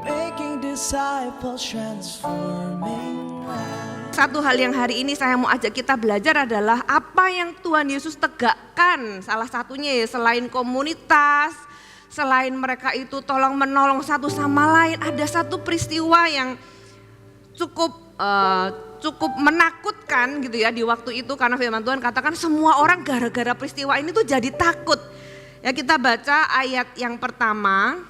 Making disciples, transforming lives. Satu hal yang hari ini saya mau ajak kita belajar adalah apa yang Tuhan Yesus tegakkan. Salah satunya ya selain komunitas, selain mereka itu tolong menolong satu sama lain, ada satu peristiwa yang cukup menakutkan gitu ya di waktu itu, karena firman Tuhan katakan semua orang gara-gara peristiwa ini tuh jadi takut. Ya, kita baca ayat yang pertama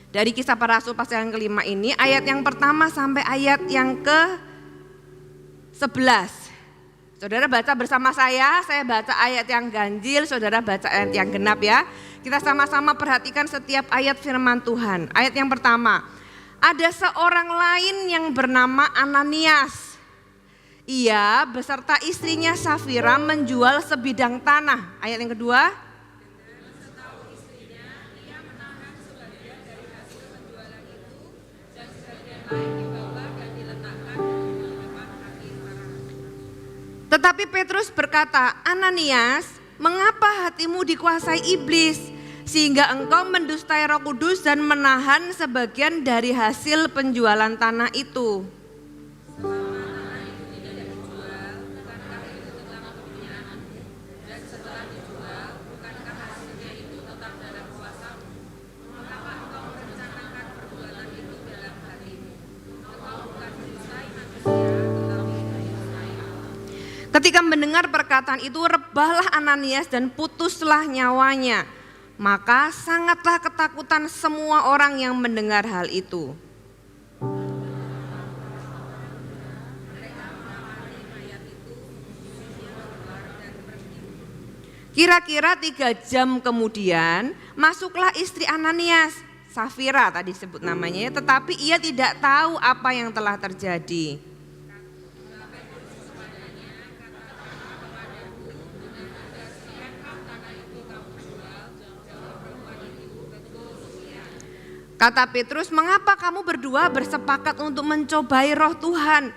dari Kisah Para Rasul pasal yang kelima ini, ayat yang pertama sampai ayat yang ke-11. Saudara baca bersama saya baca ayat yang ganjil, saudara baca ayat yang genap ya. Kita sama-sama perhatikan setiap ayat firman Tuhan. Ayat yang pertama, ada seorang lain yang bernama Ananias. Ia beserta istrinya Safira menjual sebidang tanah. Ayat yang kedua, tetapi Petrus berkata, Ananias, mengapa hatimu dikuasai iblis sehingga engkau mendustai Roh Kudus dan menahan sebagian dari hasil penjualan tanah itu? Ketika mendengar perkataan itu, rebahlah Ananias dan putuslah nyawanya. Maka sangatlah ketakutan semua orang yang mendengar hal itu. Kira-kira 3 jam kemudian, masuklah istri Ananias, Safira tadi sebut namanya, tetapi ia tidak tahu apa yang telah terjadi. Kata Petrus, mengapa kamu berdua bersepakat untuk mencobai roh Tuhan?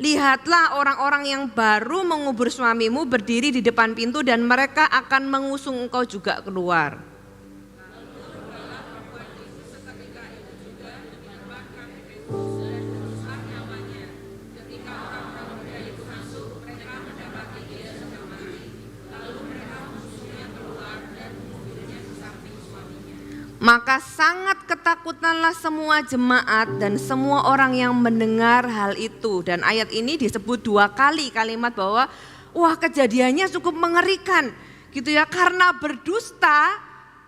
Lihatlah orang-orang yang baru mengubur suamimu berdiri di depan pintu dan mereka akan mengusung engkau juga keluar. Maka sangat ketakutanlah semua jemaat dan semua orang yang mendengar hal itu. Dan ayat ini disebut 2 kali kalimat bahwa wah kejadiannya cukup mengerikan gitu ya. Karena berdusta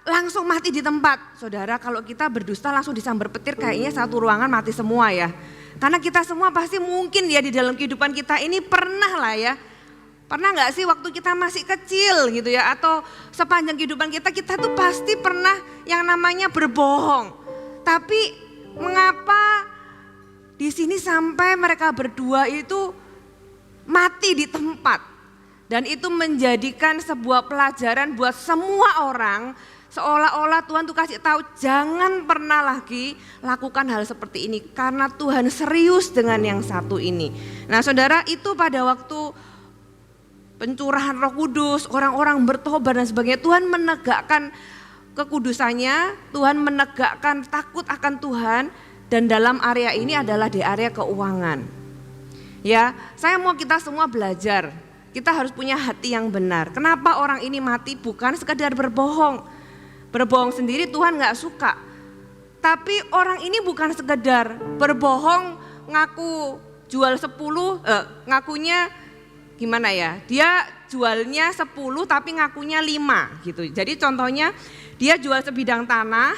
langsung mati di tempat. Saudara, kalau kita berdusta langsung disambar petir kayaknya satu ruangan mati semua ya. Karena kita semua pasti mungkin ya di dalam kehidupan kita ini pernah lah ya. Pernah gak sih waktu kita masih kecil gitu ya, atau sepanjang kehidupan kita tuh pasti pernah yang namanya berbohong. Tapi mengapa di sini sampai mereka berdua itu mati di tempat? Dan itu menjadikan sebuah pelajaran buat semua orang, seolah-olah Tuhan tuh kasih tahu jangan pernah lagi lakukan hal seperti ini karena Tuhan serius dengan yang satu ini. Nah saudara, itu pada waktu pencurahan Roh Kudus, orang-orang bertobat dan sebagainya, Tuhan menegakkan kekudusannya, Tuhan menegakkan takut akan Tuhan, dan dalam area ini adalah di area keuangan. Ya, saya mau kita semua belajar, kita harus punya hati yang benar. Kenapa orang ini mati? Bukan sekedar berbohong. Berbohong sendiri Tuhan gak suka. Tapi orang ini bukan sekedar berbohong, ngaku jual 10, ngakunya gimana ya, dia jualnya 10 tapi ngakunya 5 gitu. Jadi contohnya dia jual sebidang tanah,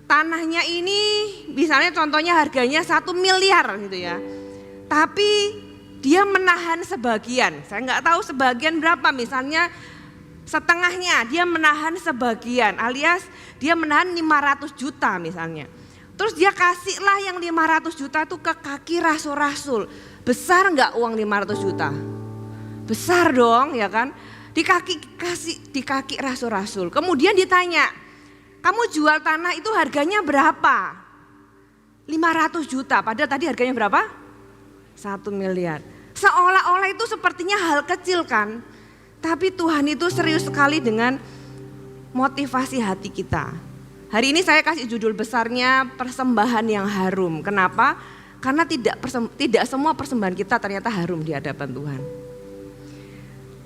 tanahnya ini misalnya contohnya harganya 1 miliar gitu ya. Tapi dia menahan sebagian, saya nggak tahu sebagian berapa, misalnya setengahnya dia menahan sebagian, alias dia menahan 500 juta misalnya. Terus dia kasihlah yang 500 juta itu ke kaki rasul-rasul. Besar nggak uang 500 juta? Besar dong ya kan, di kaki rasul-rasul. Kemudian ditanya, kamu jual tanah itu harganya berapa? 500 juta, padahal tadi harganya berapa? 1 miliar. Seolah-olah itu sepertinya hal kecil kan, tapi Tuhan itu serius sekali dengan motivasi hati kita. Hari ini saya kasih judul besarnya persembahan yang harum. Kenapa? Karena tidak semua persembahan kita ternyata harum di hadapan Tuhan.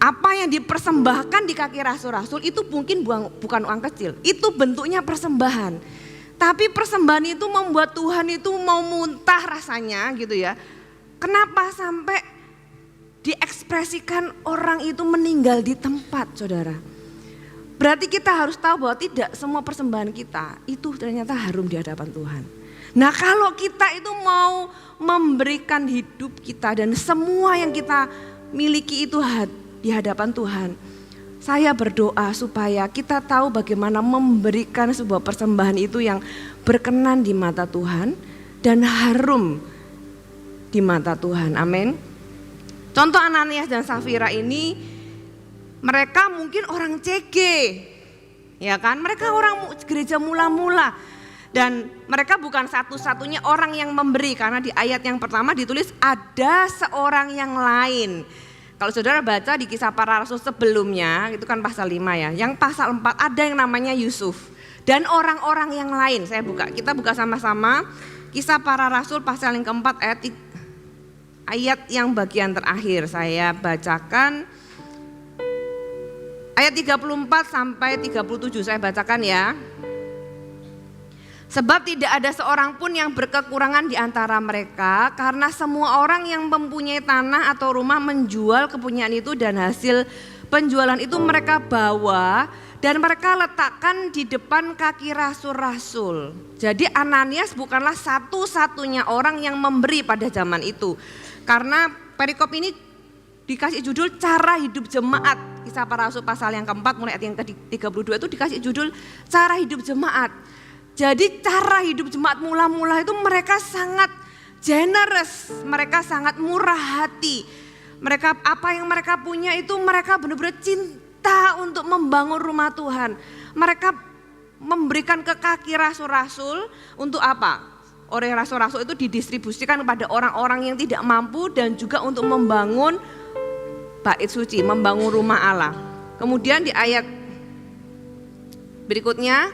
Apa yang dipersembahkan di kaki rasul-rasul itu mungkin bukan uang kecil. Itu bentuknya persembahan. Tapi persembahan itu membuat Tuhan itu mau muntah rasanya gitu ya. Kenapa sampai diekspresikan orang itu meninggal di tempat, saudara? Berarti kita harus tahu bahwa tidak semua persembahan kita itu ternyata harum di hadapan Tuhan. Nah, kalau kita itu mau memberikan hidup kita dan semua yang kita miliki itu di hadapan Tuhan, saya berdoa supaya kita tahu bagaimana memberikan sebuah persembahan itu yang berkenan di mata Tuhan dan harum di mata Tuhan. Amin. Contoh Ananias dan Safira ini, mereka mungkin orang CG, ya kan? Mereka orang gereja mula-mula dan mereka bukan satu-satunya orang yang memberi, karena di ayat yang pertama ditulis ada seorang yang lain. Kalau saudara baca di Kisah Para Rasul sebelumnya, itu kan pasal 5 ya. Yang pasal 4 ada yang namanya Yusuf dan orang-orang yang lain. Kita buka sama-sama Kisah Para Rasul pasal yang keempat ayat yang bagian terakhir. Saya bacakan ayat 34 sampai 37, saya bacakan ya. Sebab tidak ada seorang pun yang berkekurangan di antara mereka, karena semua orang yang mempunyai tanah atau rumah menjual kepunyaan itu, dan hasil penjualan itu mereka bawa dan mereka letakkan di depan kaki rasul-rasul. Jadi Ananias bukanlah satu-satunya orang yang memberi pada zaman itu. Karena perikop ini dikasih judul cara hidup jemaat. Kisah Para Rasul pasal yang keempat mulai ayat yang ke-32 itu dikasih judul cara hidup jemaat. Jadi cara hidup jemaat mula-mula itu mereka sangat generous, mereka sangat murah hati. Mereka apa yang mereka punya itu mereka benar-benar cinta untuk membangun rumah Tuhan. Mereka memberikan ke kaki rasul-rasul untuk apa? Oleh rasul-rasul itu didistribusikan kepada orang-orang yang tidak mampu dan juga untuk membangun bait suci, membangun rumah Allah. Kemudian di ayat berikutnya,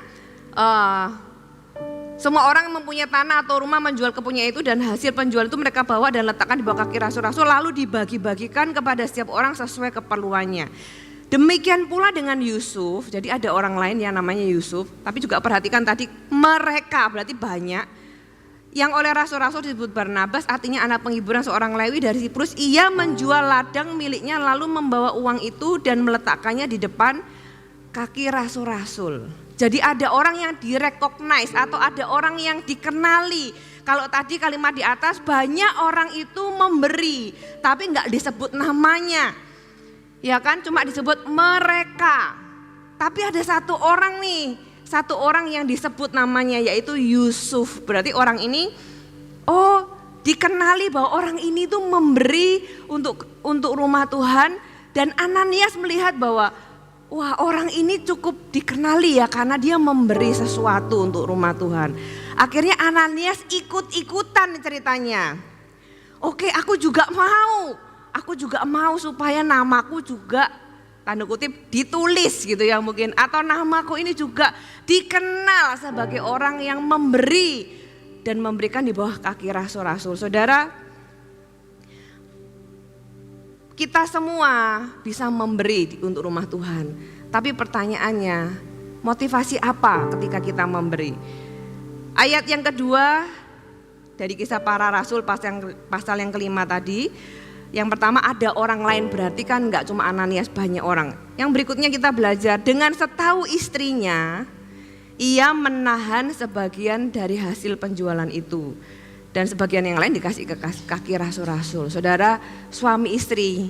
semua orang yang mempunyai tanah atau rumah menjual kepunyaan itu, dan hasil penjual itu mereka bawa dan letakkan di bawah kaki rasul-rasul, lalu dibagi-bagikan kepada setiap orang sesuai keperluannya. Demikian pula dengan Yusuf. Jadi ada orang lain yang namanya Yusuf, tapi juga perhatikan tadi mereka berarti banyak. Yang oleh rasul-rasul disebut Barnabas, artinya anak penghiburan, seorang Lewi dari Siprus. Ia menjual ladang miliknya lalu membawa uang itu dan meletakkannya di depan kaki rasul-rasul. Jadi ada orang yang direcognize atau ada orang yang dikenali. Kalau tadi kalimat di atas banyak orang itu memberi tapi enggak disebut namanya. Ya kan, cuma disebut mereka. Tapi ada satu orang yang disebut namanya, yaitu Yusuf. Berarti orang ini dikenali bahwa orang ini tuh memberi untuk rumah Tuhan, dan Ananias melihat bahwa wah, orang ini cukup dikenali ya karena dia memberi sesuatu untuk rumah Tuhan. Akhirnya Ananias ikut-ikutan ceritanya. Oke, aku juga mau supaya namaku juga tanda kutip ditulis gitu ya mungkin. Atau namaku ini juga dikenal sebagai orang yang memberi dan memberikan di bawah kaki rasul-rasul. Saudara, kita semua bisa memberi untuk rumah Tuhan. Tapi pertanyaannya, motivasi apa ketika kita memberi? Ayat yang kedua dari Kisah Para Rasul pasal yang kelima tadi. Yang pertama ada orang lain, berarti kan enggak cuma Ananias, banyak orang. Yang berikutnya kita belajar, dengan setahu istrinya ia menahan sebagian dari hasil penjualan itu. Dan sebagian yang lain dikasih ke kaki rasul-rasul. Saudara, suami istri,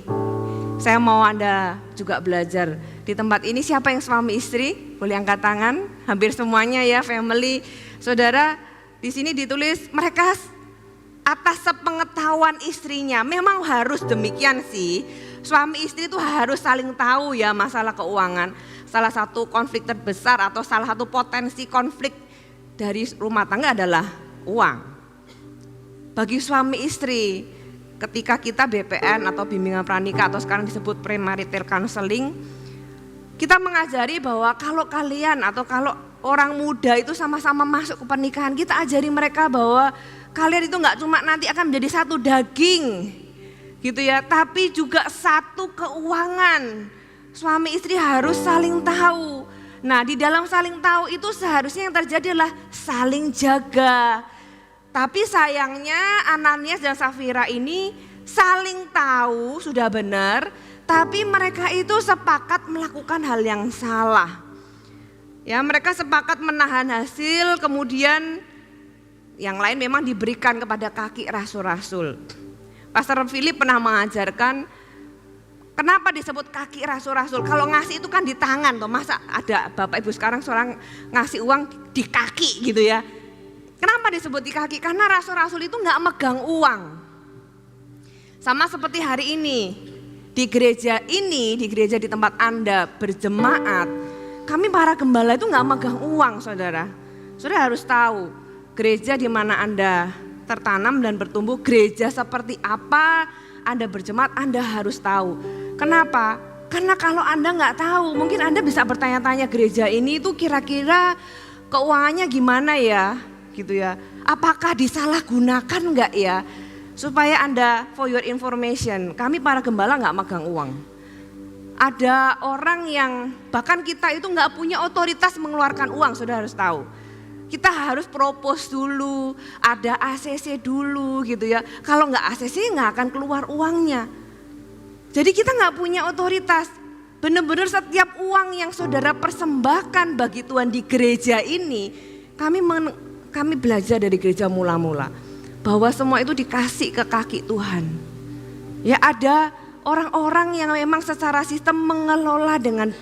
saya mau Anda juga belajar. Di tempat ini siapa yang suami istri? Boleh angkat tangan, hampir semuanya ya, family. Saudara, di sini ditulis mereka atas sepengetahuan istrinya. Memang harus demikian sih. Suami istri itu harus saling tahu ya masalah keuangan. Salah satu konflik terbesar atau salah satu potensi konflik dari rumah tangga adalah uang. Bagi suami istri, ketika kita BPN atau bimbingan pranikah atau sekarang disebut premarital counseling, kita mengajari bahwa kalau kalian atau kalau orang muda itu sama-sama masuk ke pernikahan, kita ajari mereka bahwa kalian itu nggak cuma nanti akan menjadi satu daging gitu ya, tapi juga satu keuangan. Suami istri harus saling tahu. Nah, di dalam saling tahu itu seharusnya yang terjadi adalah saling jaga. Tapi sayangnya Ananias dan Safira ini saling tahu sudah benar, tapi mereka itu sepakat melakukan hal yang salah. Ya, mereka sepakat menahan hasil, kemudian yang lain memang diberikan kepada kaki rasul-rasul. Pastor Philip pernah mengajarkan kenapa disebut kaki rasul-rasul. Kalau ngasih itu kan di tangan toh, masa ada Bapak Ibu sekarang seorang ngasih uang di kaki gitu ya. Kenapa disebut di kaki? Karena rasul-rasul itu nggak megang uang. Sama seperti hari ini, di gereja di tempat Anda berjemaat, kami para gembala itu nggak megang uang, saudara. Saudara harus tahu, gereja di mana Anda tertanam dan bertumbuh, gereja seperti apa Anda berjemaat, Anda harus tahu. Kenapa? Karena kalau Anda nggak tahu, mungkin Anda bisa bertanya-tanya gereja ini itu kira-kira keuangannya gimana ya, gitu ya. Apakah disalahgunakan nggak ya? Supaya Anda, for your information, kami para gembala nggak megang uang. Ada orang yang bahkan kita itu nggak punya otoritas mengeluarkan uang, saudara harus tahu. Kita harus propose dulu, ada ACC dulu gitu ya. Kalau nggak ACC nggak akan keluar uangnya. Jadi kita nggak punya otoritas. Benar-benar setiap uang yang saudara persembahkan bagi Tuhan di gereja ini, kami belajar dari gereja mula-mula bahwa semua itu dikasih ke kaki Tuhan. Ya, ada orang-orang yang memang secara sistem mengelola dengan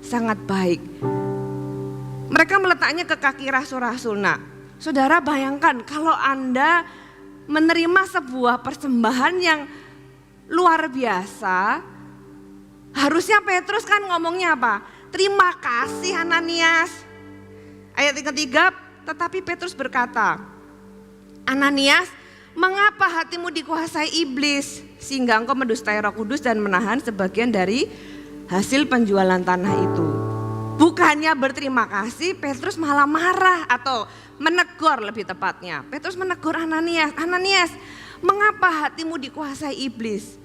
sangat baik. Mereka meletaknya ke kaki rasul-rasul. Nah, saudara bayangkan kalau Anda menerima sebuah persembahan yang luar biasa, harusnya Petrus kan ngomongnya apa? Terima kasih Ananias. Ayat yang ketiga, tetapi Petrus berkata, Ananias, mengapa hatimu dikuasai iblis sehingga engkau mendustai Roh Kudus dan menahan sebagian dari hasil penjualan tanah itu? Bukannya berterima kasih, Petrus malah marah atau menegur lebih tepatnya. Petrus menegur Ananias, Ananias, mengapa hatimu dikuasai iblis?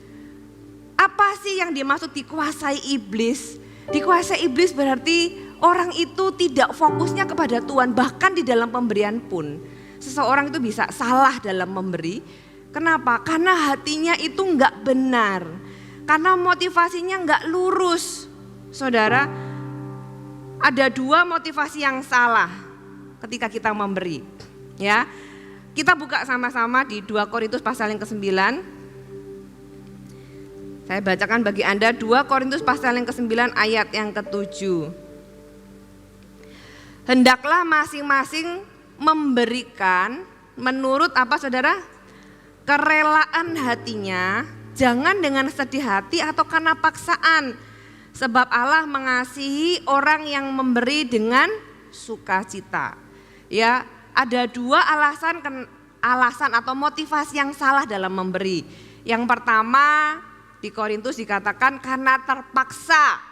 Apa sih yang dimaksud dikuasai iblis? Dikuasai iblis berarti orang itu tidak fokusnya kepada Tuhan, bahkan di dalam pemberian pun. Seseorang itu bisa salah dalam memberi. Kenapa? Karena hatinya itu enggak benar. Karena motivasinya enggak lurus. Saudara, ada dua motivasi yang salah ketika kita memberi. Ya, kita buka sama-sama di 2 Korintus pasal yang ke-9. Saya bacakan bagi Anda 2 Korintus pasal yang ke-9 ayat yang ke-7. Hendaklah masing-masing memberikan menurut apa saudara? Kerelaan hatinya, jangan dengan sedih hati atau karena paksaan. Sebab Allah mengasihi orang yang memberi dengan sukacita. Ya, ada dua alasan atau motivasi yang salah dalam memberi. Yang pertama di Korintus dikatakan karena terpaksa.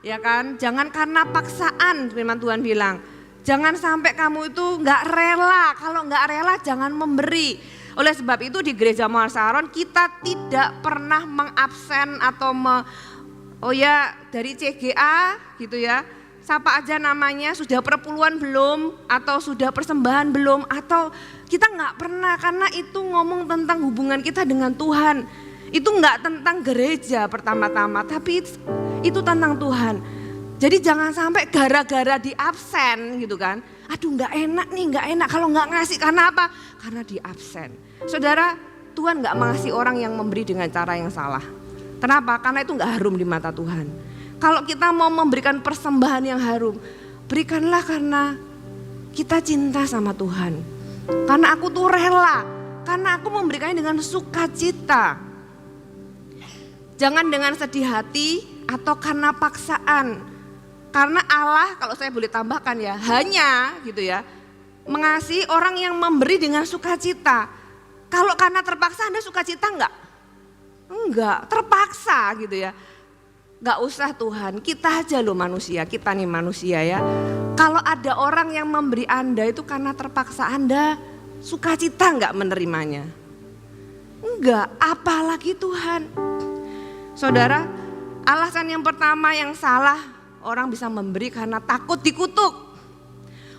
Ya kan? Jangan karena paksaan, firman Tuhan bilang. Jangan sampai kamu itu enggak rela. Kalau enggak rela jangan memberi. Oleh sebab itu di gereja Muar Saron kita tidak pernah mengabsen atau dari CGA gitu ya. Siapa aja namanya, sudah perpuluhan belum atau sudah persembahan belum, atau kita enggak pernah, karena itu ngomong tentang hubungan kita dengan Tuhan. Itu enggak tentang gereja pertama-tama, tapi itu tentang Tuhan. Jadi jangan sampai gara-gara di absen gitu kan. Aduh enggak enak nih, enggak enak kalau enggak ngasih. Karena apa? Karena di absen. Saudara, Tuhan enggak mengasihi orang yang memberi dengan cara yang salah. Kenapa? Karena itu enggak harum di mata Tuhan. Kalau kita mau memberikan persembahan yang harum, berikanlah karena kita cinta sama Tuhan. Karena aku tuh rela, karena aku memberikannya dengan sukacita. Jangan dengan sedih hati atau karena paksaan. Karena Allah, kalau saya boleh tambahkan ya, hanya gitu ya, mengasihi orang yang memberi dengan sukacita. Kalau karena terpaksa Anda sukacita enggak? Enggak, terpaksa gitu ya. Enggak usah Tuhan, kita aja loh manusia, kita nih manusia ya. Kalau ada orang yang memberi Anda itu karena terpaksa, Anda sukacita enggak menerimanya? Enggak, apalagi Tuhan. Saudara, alasan yang pertama yang salah, orang bisa memberi karena takut dikutuk.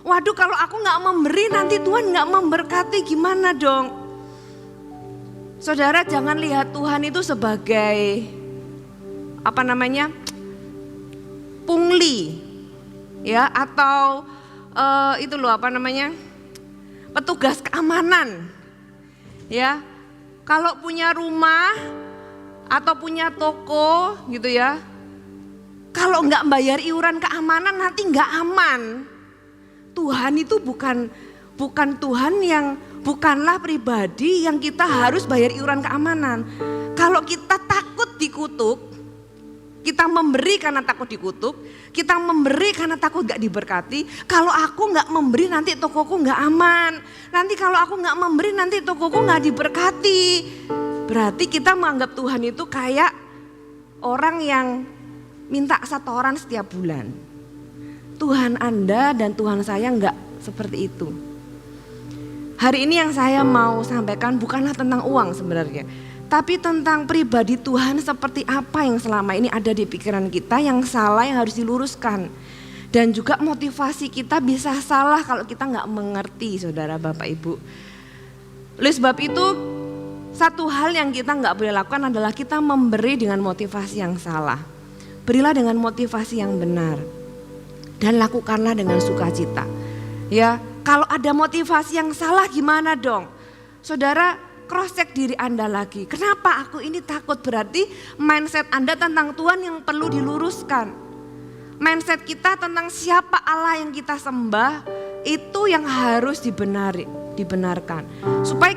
Waduh, kalau aku enggak memberi nanti Tuhan enggak memberkati, gimana dong? Saudara, jangan lihat Tuhan itu sebagai pungli, ya, atau petugas keamanan, ya. Kalau punya rumah atau punya toko, gitu ya, kalau nggak bayar iuran keamanan nanti nggak aman. Tuhan itu bukan Tuhan yang, bukanlah pribadi yang kita harus bayar iuran keamanan. Kalau kita takut dikutuk, kita memberi karena takut dikutuk, kita memberi karena takut gak diberkati. Kalau aku gak memberi nanti tokoku gak aman. Nanti kalau aku gak memberi nanti tokoku gak diberkati. Berarti kita menganggap Tuhan itu kayak orang yang minta setoran setiap bulan. Tuhan Anda dan Tuhan saya gak seperti itu. Hari ini yang saya mau sampaikan bukanlah tentang uang sebenarnya, tapi tentang pribadi Tuhan seperti apa yang selama ini ada di pikiran kita yang salah, yang harus diluruskan. Dan juga motivasi kita bisa salah kalau kita gak mengerti, saudara, Bapak, Ibu. Oleh sebab itu, satu hal yang kita gak boleh lakukan adalah kita memberi dengan motivasi yang salah. Berilah dengan motivasi yang benar dan lakukanlah dengan sukacita. Ya, kalau ada motivasi yang salah gimana dong? Saudara, cross check diri Anda lagi. Kenapa aku ini takut? Berarti mindset Anda tentang Tuhan yang perlu diluruskan. Mindset kita tentang siapa Allah yang kita sembah itu yang harus dibenarkan. Supaya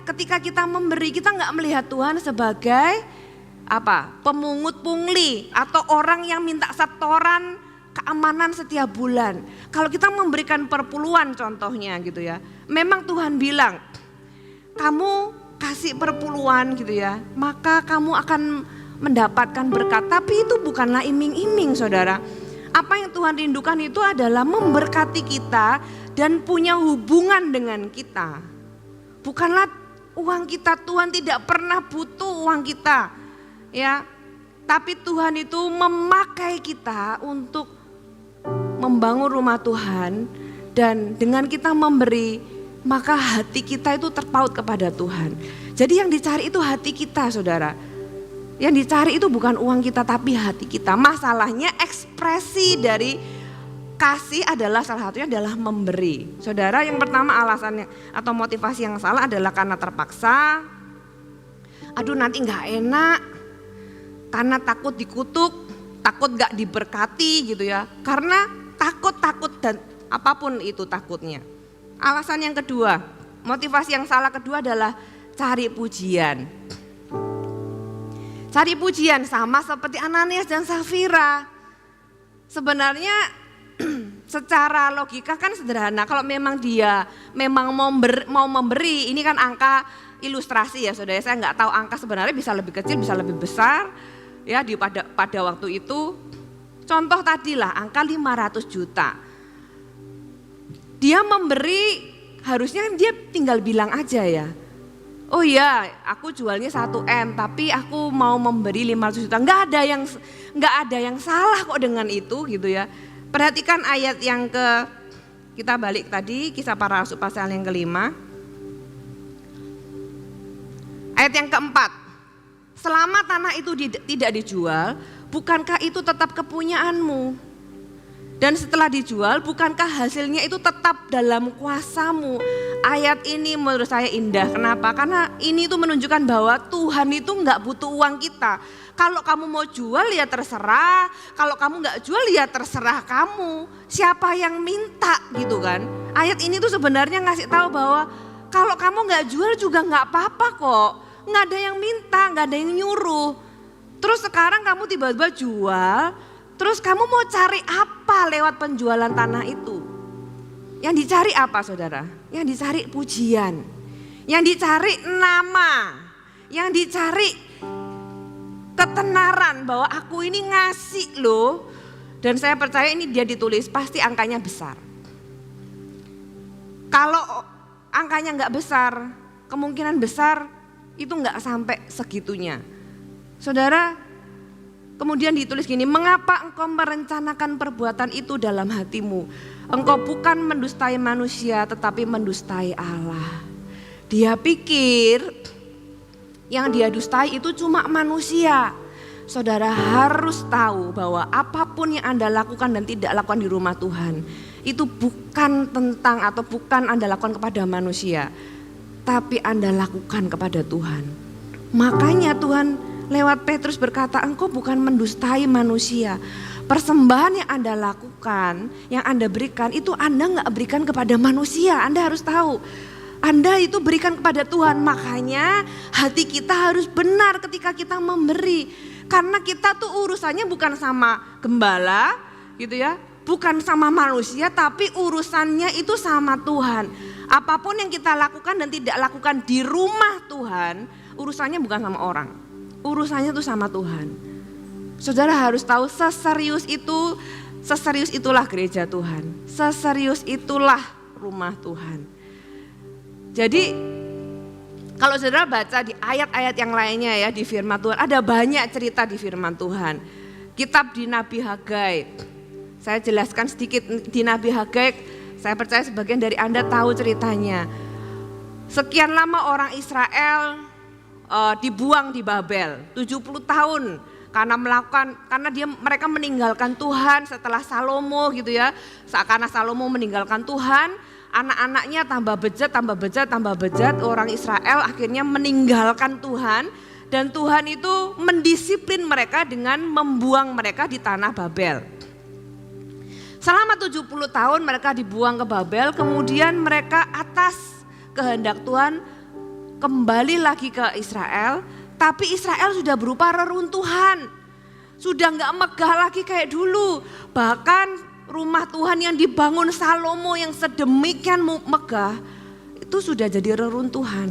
ketika kita memberi, kita nggak melihat Tuhan sebagai pemungut pungli atau orang yang minta setoran keamanan setiap bulan. Kalau kita memberikan perpuluhan contohnya gitu ya, memang Tuhan bilang kamu kasih perpuluhan gitu ya, maka kamu akan mendapatkan berkat. Tapi itu bukanlah iming-iming, saudara. Apa yang Tuhan rindukan itu adalah memberkati kita dan punya hubungan dengan kita. Bukanlah uang kita. Tuhan tidak pernah butuh uang kita, ya. Tapi Tuhan itu memakai kita untuk membangun rumah Tuhan, dan dengan kita memberi, maka hati kita itu terpaut kepada Tuhan. Jadi yang dicari itu hati kita, saudara. Yang dicari itu bukan uang kita tapi hati kita. Masalahnya ekspresi dari kasih adalah salah satunya adalah memberi. Saudara, yang pertama alasannya atau motivasi yang salah adalah karena terpaksa. Aduh, nanti gak enak. Karena takut dikutuk, takut gak diberkati gitu ya. Karena takut dan apapun itu takutnya. Alasan yang kedua, motivasi yang salah kedua adalah cari pujian. Cari pujian sama seperti Ananias dan Safira. Sebenarnya secara logika kan sederhana. Kalau memang dia mau memberi, ini kan angka ilustrasi ya, saudara. Saya nggak tahu angka sebenarnya bisa lebih kecil, bisa lebih besar. Ya, pada waktu itu, contoh tadilah angka 500 juta. Dia memberi, harusnya dia tinggal bilang aja ya. Oh iya, aku jualnya 1M, tapi aku mau memberi 500 juta. Nggak ada yang salah kok dengan itu gitu ya. Perhatikan ayat yang kita balik tadi, Kisah Para Rasul pasal yang kelima. Ayat yang keempat. Selama tanah itu tidak dijual, bukankah itu tetap kepunyaanmu? Dan setelah dijual, bukankah hasilnya itu tetap dalam kuasamu? Ayat ini menurut saya indah. Kenapa? Karena ini itu menunjukkan bahwa Tuhan itu nggak butuh uang kita. Kalau kamu mau jual ya terserah, kalau kamu nggak jual ya terserah kamu. Siapa yang minta gitu kan? Ayat ini tuh sebenarnya ngasih tahu bahwa kalau kamu nggak jual juga nggak apa-apa kok. Nggak ada yang minta, nggak ada yang nyuruh. Terus sekarang kamu tiba-tiba jual, terus kamu mau cari apa lewat penjualan tanah itu? Yang dicari apa, saudara? Yang dicari pujian, yang dicari nama, yang dicari ketenaran bahwa aku ini ngasih loh. Dan saya percaya ini dia ditulis pasti angkanya besar. Kalau angkanya nggak besar, kemungkinan besar itu nggak sampai segitunya. Saudara, kemudian ditulis gini, mengapa engkau merencanakan perbuatan itu dalam hatimu? Engkau bukan mendustai manusia tetapi mendustai Allah. Dia pikir yang dia dustai itu cuma manusia. Saudara harus tahu bahwa apapun yang Anda lakukan dan tidak lakukan di rumah Tuhan, itu bukan tentang atau bukan Anda lakukan kepada manusia, tapi Anda lakukan kepada Tuhan. Makanya Tuhan lewat Petrus berkata, engkau bukan mendustai manusia. Persembahan yang Anda lakukan, yang Anda berikan, itu Anda gak berikan kepada manusia. Anda harus tahu, Anda itu berikan kepada Tuhan. Makanya hati kita harus benar ketika kita memberi. Karena kita tuh urusannya bukan sama gembala gitu ya, bukan sama manusia, tapi urusannya itu sama Tuhan. Apapun yang kita lakukan dan tidak lakukan di rumah Tuhan, urusannya bukan sama orang, urusannya tuh sama Tuhan. Saudara harus tahu, seserius itulah gereja Tuhan, seserius itulah rumah Tuhan. Jadi kalau saudara baca di ayat-ayat yang lainnya ya di firman Tuhan, ada banyak cerita di firman Tuhan. Kitab di Nabi Hagai, saya jelaskan sedikit di Nabi Hagai, saya percaya sebagian dari Anda tahu ceritanya. Sekian lama orang Israel dibuang di Babel, 70 tahun karena mereka meninggalkan Tuhan setelah Salomo gitu ya. Karena Salomo meninggalkan Tuhan, anak-anaknya tambah bejat, orang Israel akhirnya meninggalkan Tuhan, dan Tuhan itu mendisiplin mereka dengan membuang mereka di tanah Babel. Selama 70 tahun mereka dibuang ke Babel, kemudian mereka atas kehendak Tuhan kembali lagi ke Israel, tapi Israel sudah berupa reruntuhan, sudah gak megah lagi kayak dulu. Bahkan rumah Tuhan yang dibangun Salomo yang sedemikian megah itu sudah jadi reruntuhan.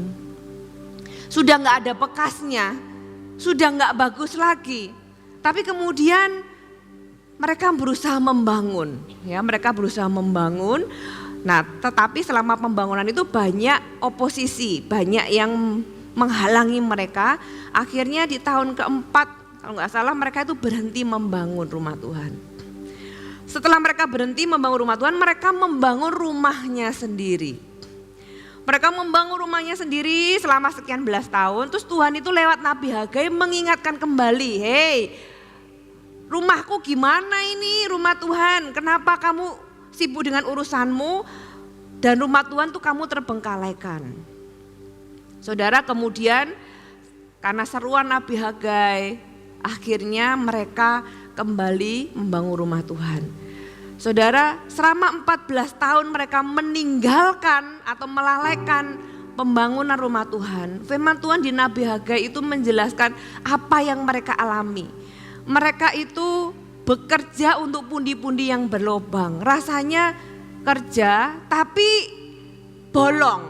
Sudah gak ada bekasnya, sudah gak bagus lagi. Tapi kemudian mereka berusaha membangun, ya mereka berusaha membangun. Nah, tetapi selama pembangunan itu banyak oposisi, banyak yang menghalangi mereka. Akhirnya di tahun keempat, kalau gak salah mereka itu berhenti membangun rumah Tuhan. Setelah mereka berhenti membangun rumah Tuhan, mereka membangun rumahnya sendiri. Mereka membangun rumahnya sendiri selama sekian belas tahun. Terus Tuhan itu lewat Nabi Hagai mengingatkan kembali, hei rumahku gimana ini rumah Tuhan? Kenapa kamu sibuk dengan urusanmu dan rumah Tuhan tuh kamu terbengkalaikan. Saudara, kemudian karena seruan Nabi Hagai, akhirnya mereka kembali membangun rumah Tuhan. Saudara, selama 14 tahun mereka meninggalkan atau melalaikan pembangunan rumah Tuhan. Firman Tuhan di Nabi Hagai itu menjelaskan apa yang mereka alami. Mereka itu bekerja untuk pundi-pundi yang berlobang. Rasanya kerja tapi bolong.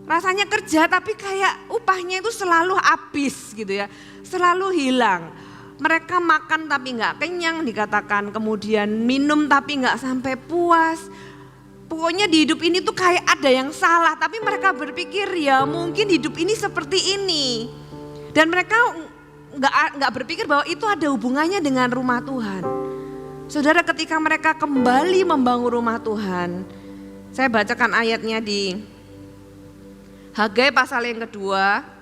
Rasanya kerja tapi kayak upahnya itu selalu habis gitu ya. Selalu hilang. Mereka makan tapi gak kenyang dikatakan, kemudian minum tapi gak sampai puas. Pokoknya di hidup ini tuh kayak ada yang salah, tapi mereka berpikir ya mungkin hidup ini seperti ini. Dan mereka gak berpikir bahwa itu ada hubungannya dengan rumah Tuhan. Saudara, ketika mereka kembali membangun rumah Tuhan, saya bacakan ayatnya di Hagai pasal yang kedua.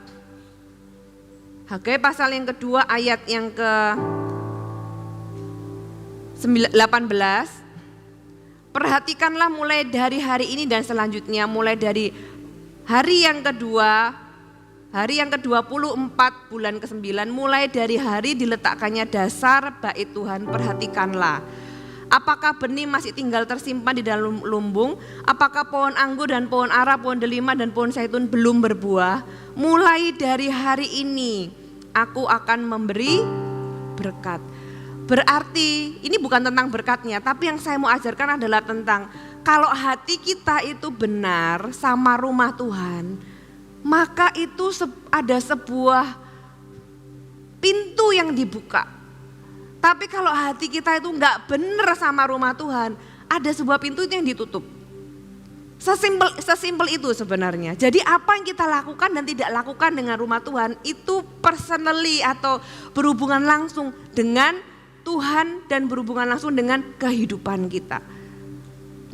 Hagai pasal yang kedua ayat yang ke-18. Perhatikanlah mulai dari hari ini dan selanjutnya, mulai dari hari yang kedua, hari yang ke-24 bulan ke-9, mulai dari hari diletakkannya dasar bait Tuhan, perhatikanlah. Apakah benih masih tinggal tersimpan di dalam lumbung? Apakah pohon anggur dan pohon ara, pohon delima dan pohon zaitun belum berbuah? Mulai dari hari ini aku akan memberi berkat. Berarti ini bukan tentang berkatnya, tapi yang saya mau ajarkan adalah tentang kalau hati kita itu benar sama rumah Tuhan, maka itu ada sebuah pintu yang dibuka. Tapi kalau hati kita itu nggak benar sama rumah Tuhan, ada sebuah pintu itu yang ditutup. Sesimpel itu sebenarnya. Jadi apa yang kita lakukan dan tidak lakukan dengan rumah Tuhan itu personally atau berhubungan langsung dengan Tuhan dan berhubungan langsung dengan kehidupan kita.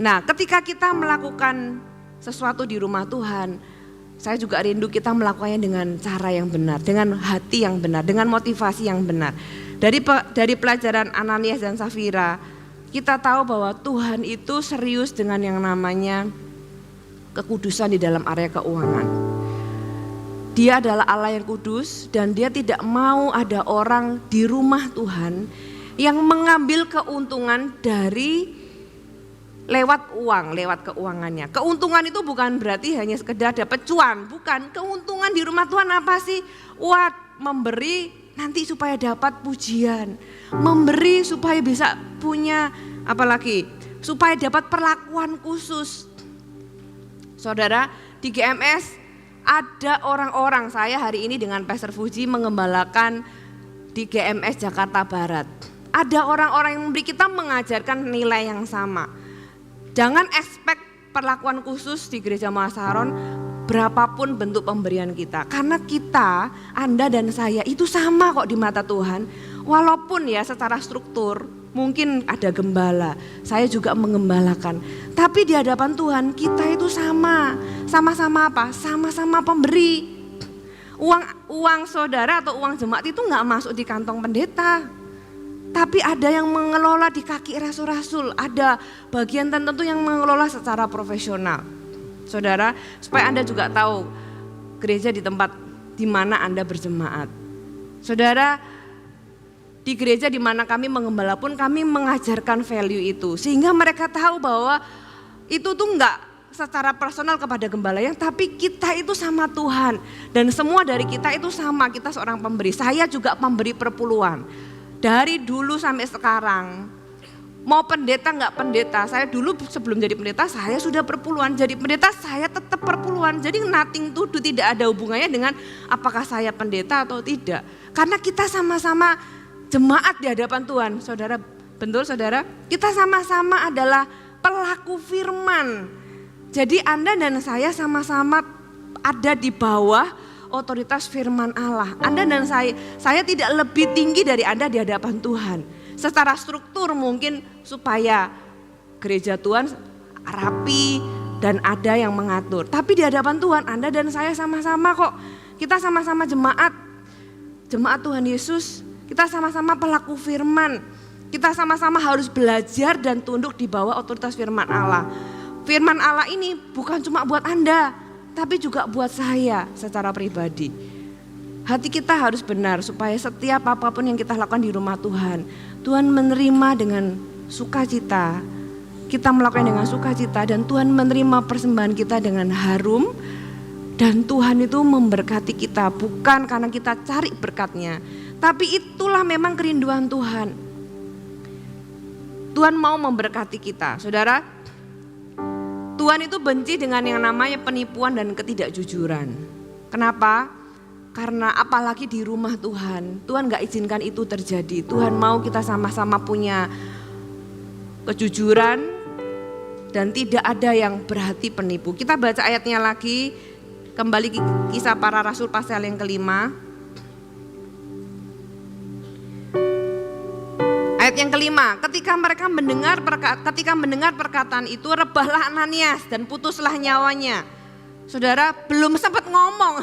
Nah, ketika kita melakukan sesuatu di rumah Tuhan, saya juga rindu kita melakukannya dengan cara yang benar, dengan hati yang benar, dengan motivasi yang benar. Dari pelajaran Ananias dan Safira, kita tahu bahwa Tuhan itu serius dengan yang namanya kekudusan di dalam area keuangan. Dia adalah Allah yang kudus dan dia tidak mau ada orang di rumah Tuhan yang mengambil keuntungan dari lewat uang, lewat keuangannya. Keuntungan itu bukan berarti hanya sekedar dapat cuan, bukan. Keuntungan di rumah Tuhan apa sih? Memberi nanti supaya dapat pujian, memberi supaya bisa punya apalagi, supaya dapat perlakuan khusus. Saudara, di GMS ada orang-orang, saya hari ini dengan Pastor Fuji mengembalakan di GMS Jakarta Barat. Ada orang-orang yang memberi, kita mengajarkan nilai yang sama. Jangan expect perlakuan khusus di gereja Masaron berapapun bentuk pemberian kita. Karena kita, Anda dan saya itu sama kok di mata Tuhan. Walaupun ya secara struktur mungkin ada gembala, saya juga mengembalakan. Tapi di hadapan Tuhan kita itu sama. Sama-sama apa? Sama-sama pemberi. Uang saudara atau uang jemaat itu gak masuk di kantong pendeta. Tapi ada yang mengelola di kaki rasul-rasul, ada bagian tertentu yang mengelola secara profesional. Saudara, supaya Anda juga tahu gereja di tempat di mana Anda berjemaat. Saudara, di gereja di mana kami mengembala pun kami mengajarkan value itu. Sehingga mereka tahu bahwa itu tuh enggak secara personal kepada gembala yang, tapi kita itu sama Tuhan. Dan semua dari kita itu sama, kita seorang pemberi. Saya juga pemberi perpuluhan. Dari dulu sampai sekarang, mau pendeta nggak pendeta, saya dulu sebelum jadi pendeta saya sudah perpuluhan, jadi pendeta saya tetap perpuluhan. Jadi nothing to do, tidak ada hubungannya dengan apakah saya pendeta atau tidak. Karena kita sama-sama jemaat di hadapan Tuhan, saudara, betul saudara, kita sama-sama adalah pelaku firman. Jadi Anda dan saya sama-sama ada di bawah otoritas firman Allah. Anda dan saya tidak lebih tinggi dari Anda di hadapan Tuhan. Secara struktur mungkin supaya gereja Tuhan rapi dan ada yang mengatur. Tapi di hadapan Tuhan Anda dan saya sama-sama kok. Kita sama-sama jemaat Tuhan Yesus. Kita sama-sama pelaku firman. Kita sama-sama harus belajar dan tunduk di bawah otoritas firman Allah. Firman Allah ini bukan cuma buat Anda, tapi juga buat saya secara pribadi. Hati kita harus benar supaya setiap apapun yang kita lakukan di rumah Tuhan, Tuhan menerima dengan sukacita. Kita melakukan dengan sukacita dan Tuhan menerima persembahan kita dengan harum. Dan Tuhan itu memberkati kita bukan karena kita cari berkatnya, tapi itulah memang kerinduan Tuhan. Tuhan mau memberkati kita, saudara. Tuhan itu benci dengan yang namanya penipuan dan ketidakjujuran. Kenapa? Karena apalagi di rumah Tuhan, Tuhan gak izinkan itu terjadi. Tuhan mau kita sama-sama punya kejujuran dan tidak ada yang berhati penipu. Kita baca ayatnya lagi, kembali Kisah Para Rasul pasal yang kelima. Ayat yang kelima, ketika mendengar perkataan itu, rebahlah Ananias dan putuslah nyawanya. Saudara, belum sempat ngomong,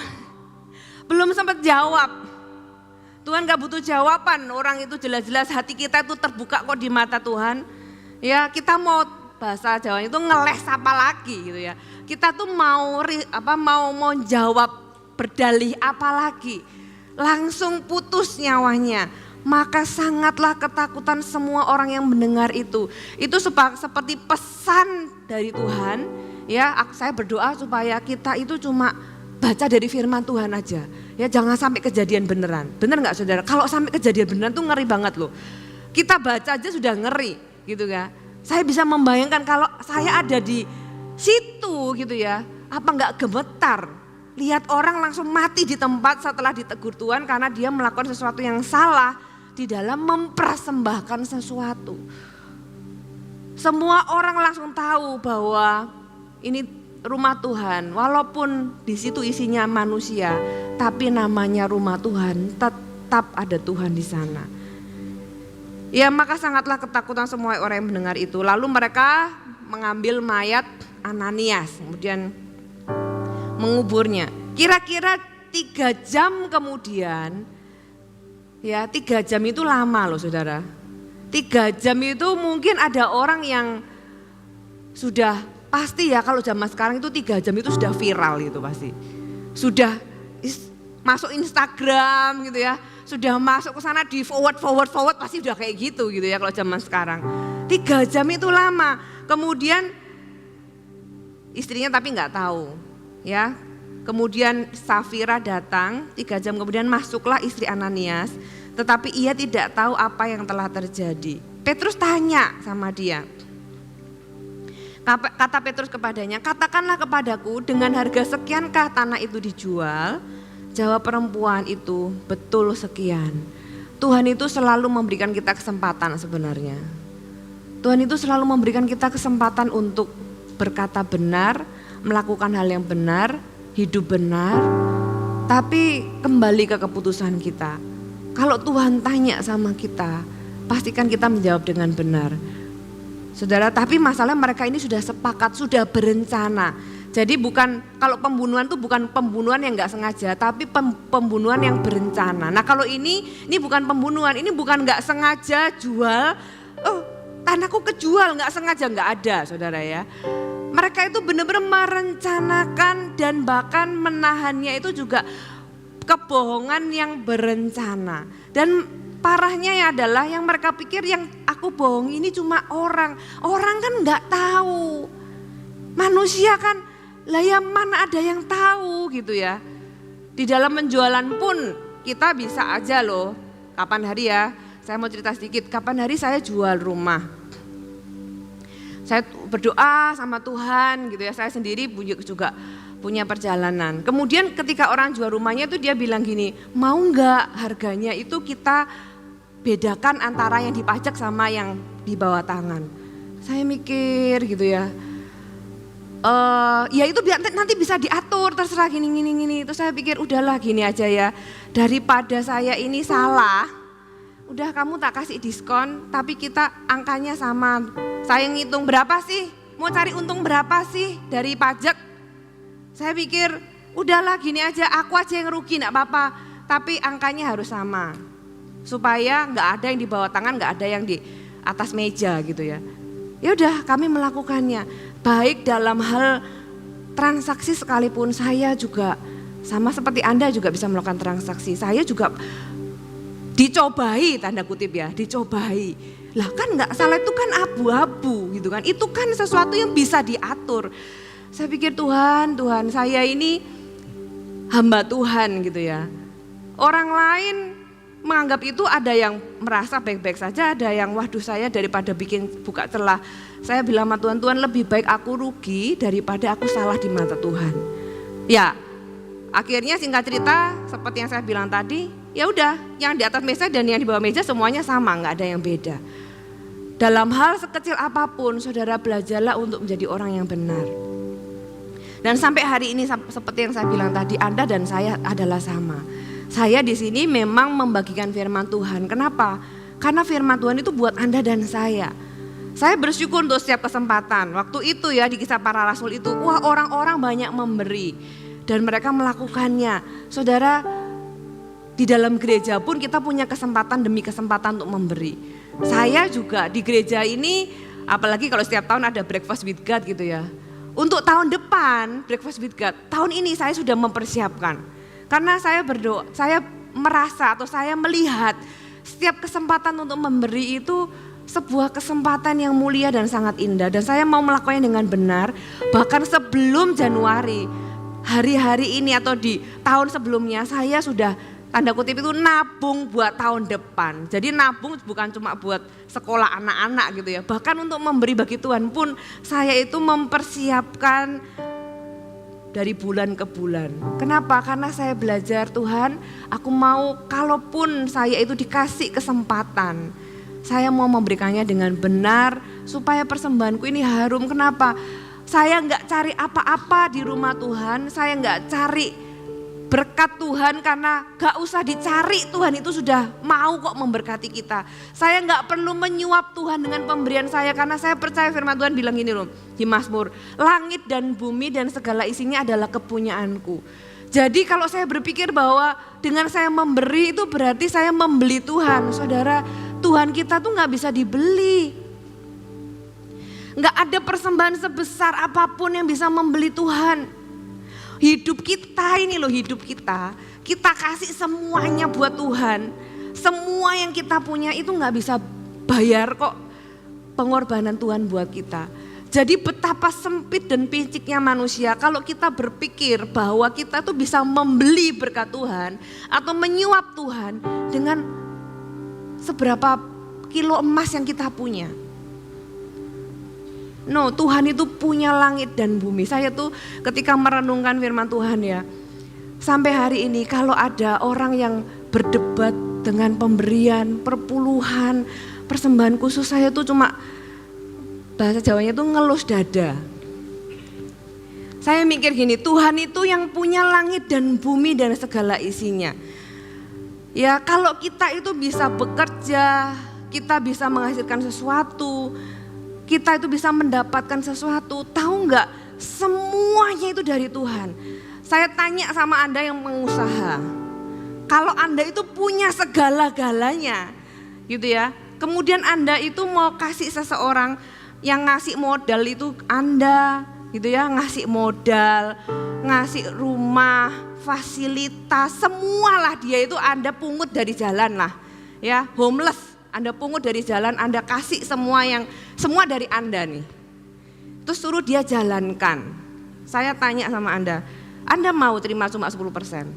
belum sempat jawab. Tuhan gak butuh jawaban, orang itu jelas-jelas hati kita itu terbuka kok di mata Tuhan. Ya, kita mau bahasa Jawa itu ngeles apa lagi gitu ya. Kita tuh mau jawab berdalih apa lagi. Langsung putus nyawanya. Maka sangatlah ketakutan semua orang yang mendengar itu. Itu seperti pesan dari Tuhan. Ya, saya berdoa supaya kita itu cuma baca dari firman Tuhan aja. Ya, jangan sampai kejadian beneran. Bener nggak saudara? Kalau sampai kejadian beneran tuh ngeri banget loh. Kita baca aja sudah ngeri gitu ya. Saya bisa membayangkan kalau saya ada di situ gitu ya. Apa nggak gemetar? Lihat orang langsung mati di tempat setelah ditegur Tuhan karena dia melakukan sesuatu yang salah di dalam mempersembahkan sesuatu. Semua orang langsung tahu bahwa ini rumah Tuhan, walaupun di situ isinya manusia, tapi namanya rumah Tuhan, tetap ada Tuhan di sana. Ya, maka sangatlah ketakutan semua orang yang mendengar itu. Lalu mereka mengambil mayat Ananias, kemudian menguburnya. Kira-kira 3 jam kemudian, ya 3 jam itu lama loh saudara. 3 jam itu mungkin ada orang yang sudah pasti ya, kalau zaman sekarang itu 3 jam itu sudah viral gitu pasti. Sudah masuk Instagram gitu ya, sudah masuk ke sana di forward pasti udah kayak gitu ya kalau zaman sekarang. 3 jam itu lama. Kemudian istrinya tapi nggak tahu ya. Kemudian Safira datang, 3 jam kemudian masuklah istri Ananias, tetapi ia tidak tahu apa yang telah terjadi. Petrus tanya sama dia. Kata Petrus kepadanya, katakanlah kepadaku dengan harga sekiankah tanah itu dijual? Jawab perempuan itu, betul sekian. Tuhan itu selalu memberikan kita kesempatan sebenarnya. Tuhan itu selalu memberikan kita kesempatan untuk berkata benar, melakukan hal yang benar, hidup benar, tapi kembali ke keputusan kita. Kalau Tuhan tanya sama kita, pastikan kita menjawab dengan benar. Saudara, tapi masalah mereka ini sudah sepakat, sudah berencana. Jadi bukan, kalau pembunuhan itu bukan pembunuhan yang gak sengaja, tapi pembunuhan yang berencana. Nah kalau ini bukan pembunuhan, ini bukan gak sengaja jual, tanahku kejual gak sengaja, gak ada saudara ya. Mereka itu benar-benar merencanakan dan bahkan menahannya itu juga kebohongan yang berencana. Dan parahnya adalah yang mereka pikir yang aku bohong ini cuma orang. Orang kan gak tahu. Manusia kan, lah ya mana ada yang tahu gitu ya. Di dalam penjualan pun kita bisa aja loh. Kapan hari ya, saya mau cerita sedikit. Kapan hari saya jual rumah. Saya berdoa sama Tuhan gitu ya. Saya sendiri juga punya perjalanan. Kemudian ketika orang jual rumahnya itu dia bilang gini, mau nggak harganya itu kita bedakan antara yang dipajak sama yang di bawah tangan. Saya mikir gitu ya, ya itu nanti bisa diatur terserah gini. Terus saya pikir udahlah gini aja ya, daripada saya ini salah, udah kamu tak kasih diskon tapi kita angkanya sama. Saya ngitung berapa sih, mau cari untung berapa sih dari pajak. Saya pikir udahlah gini aja, aku aja yang rugi gak apa-apa, tapi angkanya harus sama. Supaya gak ada yang di bawah tangan, gak ada yang di atas meja gitu ya. Ya udah kami melakukannya. Baik dalam hal transaksi sekalipun, saya juga sama seperti Anda juga bisa melakukan transaksi. Saya juga dicobai, tanda kutip ya, dicobai. Lah kan gak salah, itu kan abu-abu gitu kan. Itu kan sesuatu yang bisa diatur. Saya pikir Tuhan saya ini hamba Tuhan gitu ya. Orang lain menganggap itu ada yang merasa baik-baik saja, ada yang waduh saya daripada buka celah. Saya bilang sama Tuhan lebih baik aku rugi daripada aku salah di mata Tuhan. Ya akhirnya singkat cerita seperti yang saya bilang tadi, ya udah yang di atas meja dan yang di bawah meja semuanya sama, gak ada yang beda. Dalam hal sekecil apapun saudara belajarlah untuk menjadi orang yang benar. Dan sampai hari ini seperti yang saya bilang tadi, Anda dan saya adalah sama. Saya di sini memang membagikan firman Tuhan. Kenapa? Karena firman Tuhan itu buat Anda dan saya. Saya bersyukur untuk setiap kesempatan. Waktu itu ya di Kisah Para Rasul itu, wah orang-orang banyak memberi. Dan mereka melakukannya. Saudara, di dalam gereja pun kita punya kesempatan demi kesempatan untuk memberi. Saya juga di gereja ini, apalagi kalau setiap tahun ada Breakfast with God gitu ya. Untuk tahun depan, Breakfast with God, tahun ini saya sudah mempersiapkan. Karena saya berdoa, saya merasa atau saya melihat setiap kesempatan untuk memberi itu sebuah kesempatan yang mulia dan sangat indah. Dan saya mau melakukannya dengan benar, bahkan sebelum Januari, hari-hari ini atau di tahun sebelumnya saya sudah tanda kutip itu nabung buat tahun depan. Jadi nabung bukan cuma buat sekolah anak-anak gitu ya. Bahkan untuk memberi bagi Tuhan pun saya itu mempersiapkan dari bulan ke bulan. Kenapa? Karena saya belajar, Tuhan, aku mau kalaupun saya itu dikasih kesempatan, saya mau memberikannya dengan benar supaya persembahanku ini harum. Kenapa? Saya enggak cari apa-apa di rumah Tuhan, saya enggak cari berkat Tuhan karena gak usah dicari, Tuhan itu sudah mau kok memberkati kita. Saya gak perlu menyuap Tuhan dengan pemberian saya karena saya percaya firman Tuhan bilang gini loh di Mazmur, langit dan bumi dan segala isinya adalah kepunyaanku. Jadi kalau saya berpikir bahwa dengan saya memberi itu berarti saya membeli Tuhan. Saudara, Tuhan kita tuh gak bisa dibeli. Gak ada persembahan sebesar apapun yang bisa membeli Tuhan. Hidup kita ini loh, hidup kita kasih semuanya buat Tuhan. Semua yang kita punya itu gak bisa bayar kok pengorbanan Tuhan buat kita. Jadi betapa sempit dan piciknya manusia kalau kita berpikir bahwa kita tuh bisa membeli berkat Tuhan atau menyuap Tuhan dengan seberapa kilo emas yang kita punya. No, Tuhan itu punya langit dan bumi. Saya tuh ketika merenungkan firman Tuhan ya, sampai hari ini kalau ada orang yang berdebat dengan pemberian, perpuluhan, persembahan khusus, saya tuh cuma bahasa Jawanya tuh ngelus dada. Saya mikir gini, Tuhan itu yang punya langit dan bumi dan segala isinya. Ya kalau kita itu bisa bekerja, kita bisa menghasilkan sesuatu, kita itu bisa mendapatkan sesuatu, tahu enggak? Semuanya itu dari Tuhan. Saya tanya sama Anda yang pengusaha, kalau Anda itu punya segala-galanya, gitu ya. Kemudian Anda itu mau kasih seseorang yang ngasih modal itu Anda, gitu ya, ngasih modal, ngasih rumah, fasilitas, semualah dia itu Anda pungut dari jalan lah, ya, homeless. Anda pungut dari jalan, Anda kasih semua dari Anda nih. Terus suruh dia jalankan. Saya tanya sama Anda mau terima cuma 10%?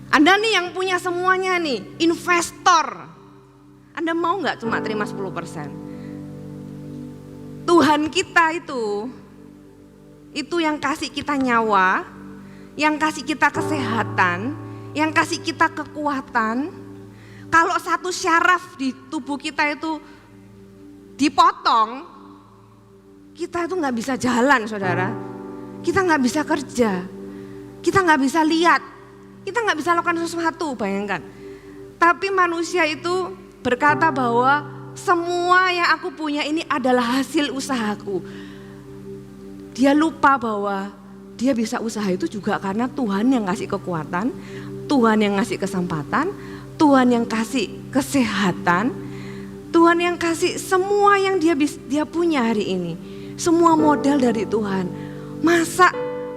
Anda nih yang punya semuanya nih, investor. Anda mau gak cuma terima 10%? Tuhan kita itu yang kasih kita nyawa, yang kasih kita kesehatan, yang kasih kita kekuatan. Kalau satu syaraf di tubuh kita itu dipotong, kita itu gak bisa jalan, saudara. Kita gak bisa kerja, kita gak bisa lihat, kita gak bisa lakukan sesuatu, bayangkan. Tapi manusia itu berkata bahwa semua yang aku punya ini adalah hasil usahaku. Dia lupa bahwa dia bisa usaha itu juga karena Tuhan yang kasih kekuatan, Tuhan yang ngasih kesempatan, Tuhan yang kasih kesehatan, Tuhan yang kasih semua yang dia punya hari ini. Semua modal dari Tuhan. Masa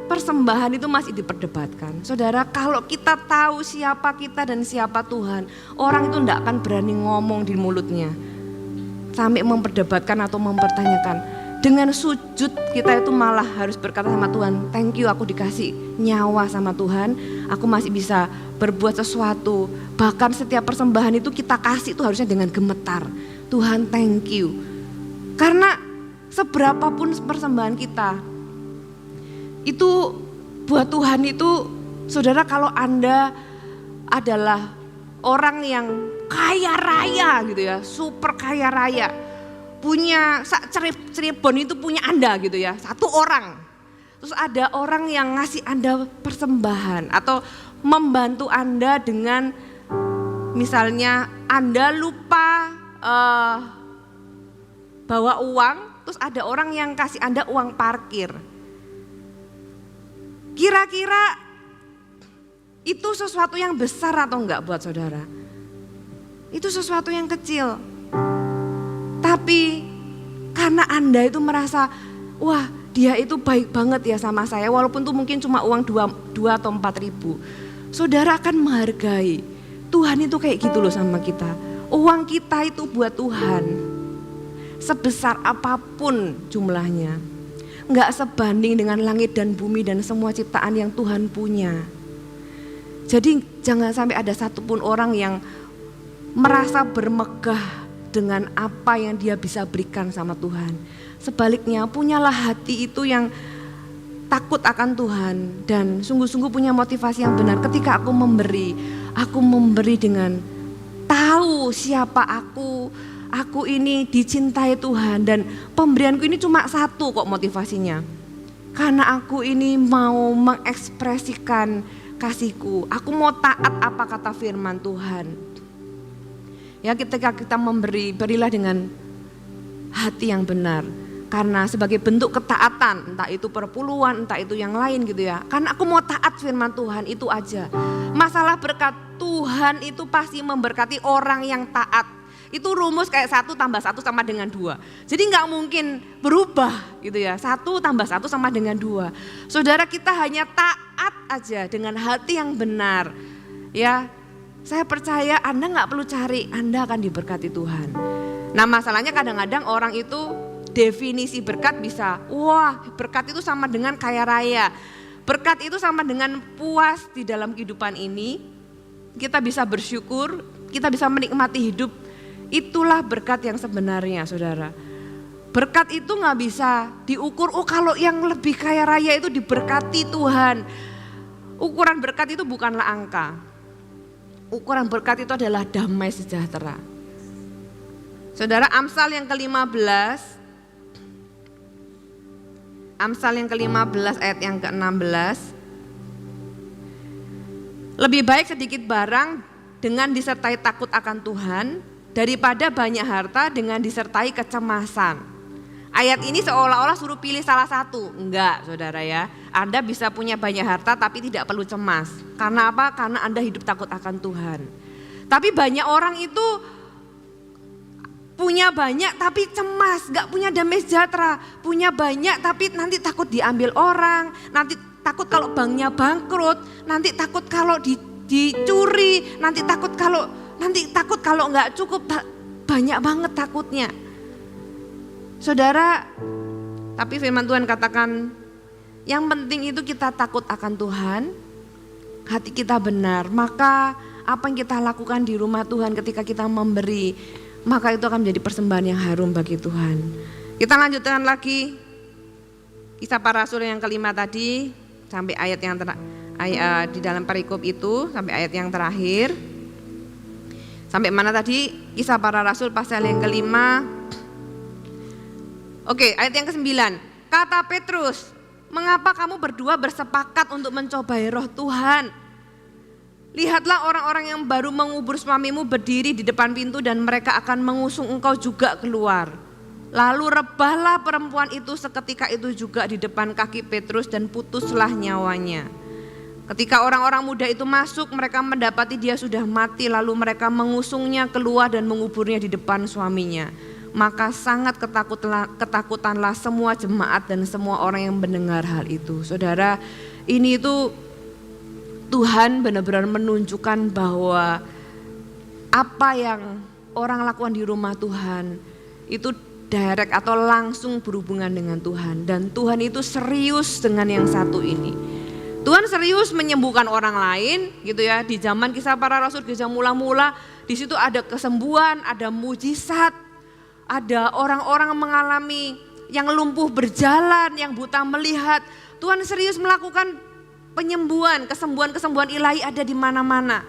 persembahan itu masih diperdebatkan? Saudara, kalau kita tahu siapa kita dan siapa Tuhan, orang itu tidak akan berani ngomong di mulutnya sampai memperdebatkan atau mempertanyakan. Dengan sujud kita itu malah harus berkata sama Tuhan, thank you aku dikasih nyawa sama Tuhan, aku masih bisa berbuat sesuatu. Bahkan setiap persembahan itu kita kasih itu harusnya dengan gemetar. Tuhan thank you. Karena seberapapun persembahan kita, itu buat Tuhan itu, saudara, kalau Anda adalah orang yang kaya raya gitu ya, super kaya raya, punya Cirebon itu punya Anda gitu ya, satu orang. Terus ada orang yang ngasih Anda persembahan atau membantu Anda dengan misalnya Anda lupa bawa uang, terus ada orang yang kasih Anda uang parkir. Kira-kira itu sesuatu yang besar atau enggak buat saudara? Itu sesuatu yang kecil. Tapi karena Anda itu merasa, wah dia itu baik banget ya sama saya, walaupun itu mungkin cuma uang 2 atau 4 ribu. Saudara akan menghargai, Tuhan itu kayak gitu loh sama kita. Uang kita itu buat Tuhan, sebesar apapun jumlahnya, gak sebanding dengan langit dan bumi dan semua ciptaan yang Tuhan punya. Jadi jangan sampai ada satupun orang yang merasa bermegah dengan apa yang dia bisa berikan sama Tuhan. Sebaliknya punyalah hati itu yang takut akan Tuhan dan sungguh-sungguh punya motivasi yang benar. Ketika aku memberi dengan tahu siapa aku ini dicintai Tuhan dan pemberianku ini cuma satu kok motivasinya. Karena aku ini mau mengekspresikan kasihku, aku mau taat apa kata firman Tuhan. Ya, ketika kita memberi, berilah dengan hati yang benar. Karena sebagai bentuk ketaatan, entah itu perpuluhan, entah itu yang lain gitu ya. Karena aku mau taat firman Tuhan, itu aja. Masalah berkat Tuhan itu pasti memberkati orang yang taat. Itu rumus kayak 1 tambah 1 sama dengan 2. Jadi gak mungkin berubah gitu ya. 1 tambah 1 sama dengan 2. Saudara, kita hanya taat aja dengan hati yang benar. Ya, saya percaya Anda gak perlu cari, Anda akan diberkati Tuhan. Nah, masalahnya kadang-kadang orang itu definisi berkat bisa, wah berkat itu sama dengan kaya raya. Berkat itu sama dengan puas di dalam kehidupan ini. Kita bisa bersyukur, kita bisa menikmati hidup. Itulah berkat yang sebenarnya, saudara. Berkat itu gak bisa diukur, oh kalau yang lebih kaya raya itu diberkati Tuhan. Ukuran berkat itu bukanlah angka. Ukuran berkat itu adalah damai sejahtera. Saudara, Amsal yang ke-15, Amsal yang ke-15 ayat yang ke-16. Lebih baik sedikit barang dengan disertai takut akan Tuhan daripada banyak harta dengan disertai kecemasan. Ayat ini seolah-olah suruh pilih salah satu. Enggak, saudara ya. Anda bisa punya banyak harta tapi tidak perlu cemas. Karena apa? Karena Anda hidup takut akan Tuhan. Tapi banyak orang itu punya banyak tapi cemas, gak punya damai sejahtera. Punya banyak tapi nanti takut diambil orang, nanti takut kalau banknya bangkrut, nanti takut kalau dicuri, nanti takut kalau gak cukup, banyak banget takutnya. Saudara, tapi firman Tuhan katakan yang penting itu kita takut akan Tuhan, hati kita benar, maka apa yang kita lakukan di rumah Tuhan ketika kita memberi, maka itu akan menjadi persembahan yang harum bagi Tuhan. Kita lanjutkan lagi Kisah Para Rasul yang kelima tadi sampai ayat yang di dalam perikop itu sampai ayat yang terakhir. Sampai mana tadi? Kisah Para Rasul pasal yang kelima. Oke, ayat yang ke-9. Kata Petrus, "Mengapa kamu berdua bersepakat untuk mencobai roh Tuhan? Lihatlah orang-orang yang baru mengubur suamimu berdiri di depan pintu dan mereka akan mengusung engkau juga keluar. Lalu rebahlah perempuan itu seketika itu juga di depan kaki Petrus dan putuslah nyawanya. Ketika orang-orang muda itu masuk, mereka mendapati dia sudah mati, lalu mereka mengusungnya keluar dan menguburnya di depan suaminya. Maka sangat ketakutanlah semua jemaat dan semua orang yang mendengar hal itu." Saudara, ini itu Tuhan benar-benar menunjukkan bahwa apa yang orang lakukan di rumah Tuhan itu direct atau langsung berhubungan dengan Tuhan. Dan Tuhan itu serius dengan yang satu ini. Tuhan serius menyembuhkan orang lain gitu ya. Di zaman Kisah Para Rasul, gereja mula-mula, di situ ada kesembuhan, ada mujizat, ada orang-orang mengalami yang lumpuh berjalan, yang buta melihat. Tuhan serius melakukan penyembuhan, kesembuhan ilahi ada di mana-mana.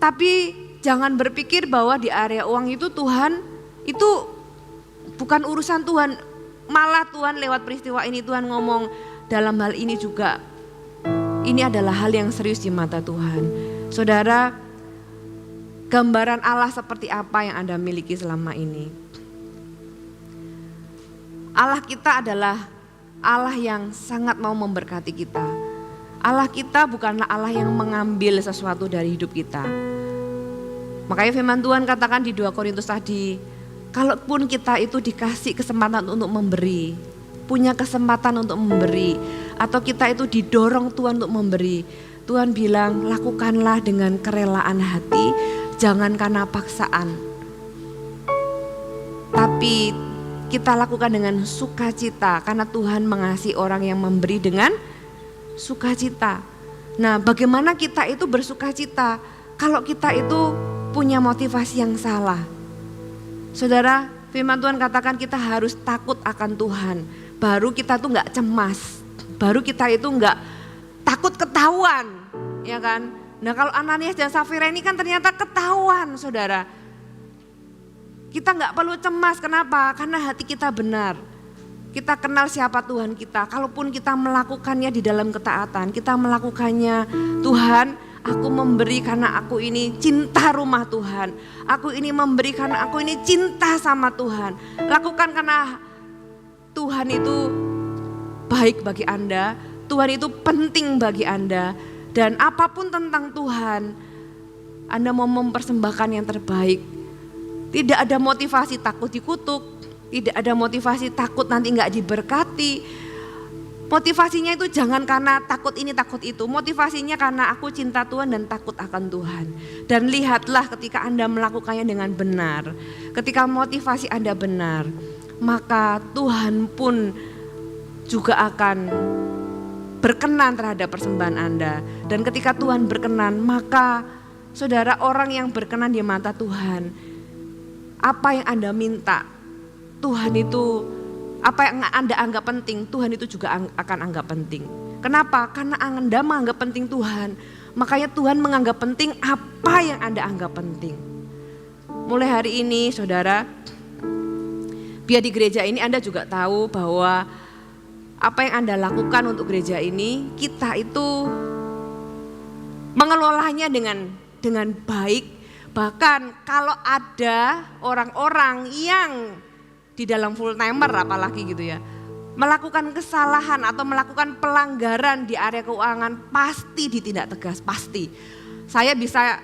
Tapi jangan berpikir bahwa di area uang itu Tuhan itu bukan urusan Tuhan. Malah Tuhan lewat peristiwa ini Tuhan ngomong dalam hal ini juga. Ini adalah hal yang serius di mata Tuhan. Saudara, gambaran Allah seperti apa yang Anda miliki selama ini? Allah kita adalah Allah yang sangat mau memberkati kita. Allah kita bukanlah Allah yang mengambil sesuatu dari hidup kita. Makanya firman Tuhan katakan di 2 Korintus tadi, kalaupun kita itu dikasih kesempatan untuk memberi, punya kesempatan untuk memberi, atau kita itu didorong Tuhan untuk memberi, Tuhan bilang lakukanlah dengan kerelaan hati, jangan karena paksaan. Tapi kita lakukan dengan sukacita karena Tuhan mengasihi orang yang memberi dengan sukacita. Nah, bagaimana kita itu bersukacita kalau kita itu punya motivasi yang salah? Saudara, firman Tuhan katakan kita harus takut akan Tuhan. Baru kita tuh gak cemas, baru kita itu gak takut ketahuan, ya kan? Nah kalau Ananias dan Safira ini kan ternyata ketahuan, saudara. Kita gak perlu cemas, kenapa? Karena hati kita benar. Kita kenal siapa Tuhan kita. Kalaupun kita melakukannya di dalam ketaatan, kita melakukannya, Tuhan, aku memberi karena aku ini cinta rumah Tuhan. Aku ini memberi karena aku ini cinta sama Tuhan. Lakukan karena Tuhan itu baik bagi Anda, Tuhan itu penting bagi Anda. Dan apapun tentang Tuhan, Anda mau mempersembahkan yang terbaik. Tidak ada motivasi takut dikutuk, tidak ada motivasi takut nanti gak diberkati. Motivasinya itu jangan karena takut ini takut itu, motivasinya karena aku cinta Tuhan dan takut akan Tuhan. Dan lihatlah ketika Anda melakukannya dengan benar, ketika motivasi Anda benar, maka Tuhan pun juga akan berkenan terhadap persembahan Anda. Dan ketika Tuhan berkenan, maka saudara, orang yang berkenan di mata Tuhan, apa yang Anda minta, Tuhan itu, apa yang Anda anggap penting, Tuhan itu juga akan anggap penting. Kenapa? Karena Anda menganggap penting Tuhan, makanya Tuhan menganggap penting apa yang Anda anggap penting. Mulai hari ini saudara, biar di gereja ini Anda juga tahu bahwa apa yang Anda lakukan untuk gereja ini, kita itu mengelolanya dengan baik. Bahkan kalau ada orang-orang yang di dalam full timer apalagi gitu ya, melakukan kesalahan atau melakukan pelanggaran di area keuangan, pasti ditindak tegas, pasti. Saya bisa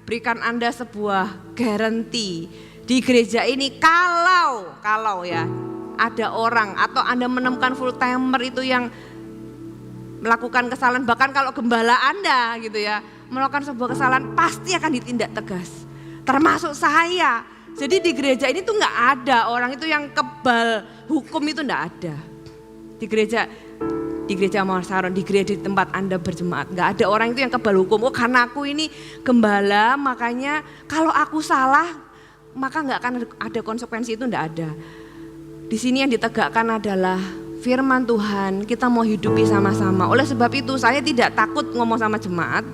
berikan Anda sebuah garansi di gereja ini, kalau ya ada orang atau Anda menemukan full timer itu yang melakukan kesalahan, bahkan kalau gembala Anda gitu ya, melakukan sebuah kesalahan, pasti akan ditindak tegas. Termasuk saya. Jadi di gereja ini tuh gak ada orang itu yang kebal hukum, itu gak ada. Di gereja Mawar Saron, di gereja di tempat Anda berjemaat, gak ada orang itu yang kebal hukum. Oh karena aku ini gembala, makanya kalau aku salah maka gak akan ada konsekuensi, itu gak ada. Di sini yang ditegakkan adalah firman Tuhan, kita mau hidupi sama-sama. Oleh sebab itu saya tidak takut ngomong sama jemaat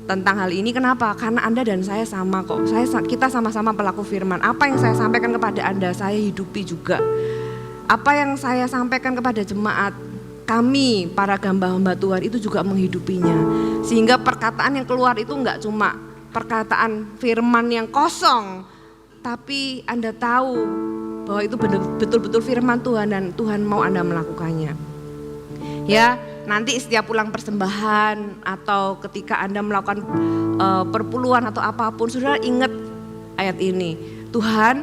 tentang hal ini. Kenapa? Karena Anda dan saya sama kok. Kita sama-sama pelaku firman. Apa yang saya sampaikan kepada Anda, saya hidupi juga. Apa yang saya sampaikan kepada jemaat, kami para hamba-hamba Tuhan itu juga menghidupinya. Sehingga perkataan yang keluar itu enggak cuma perkataan firman yang kosong, tapi Anda tahu bahwa itu betul-betul firman Tuhan dan Tuhan mau Anda melakukannya. Ya, nanti setiap pulang persembahan atau ketika Anda melakukan perpuluhan atau apapun, saudara ingat ayat ini. Tuhan,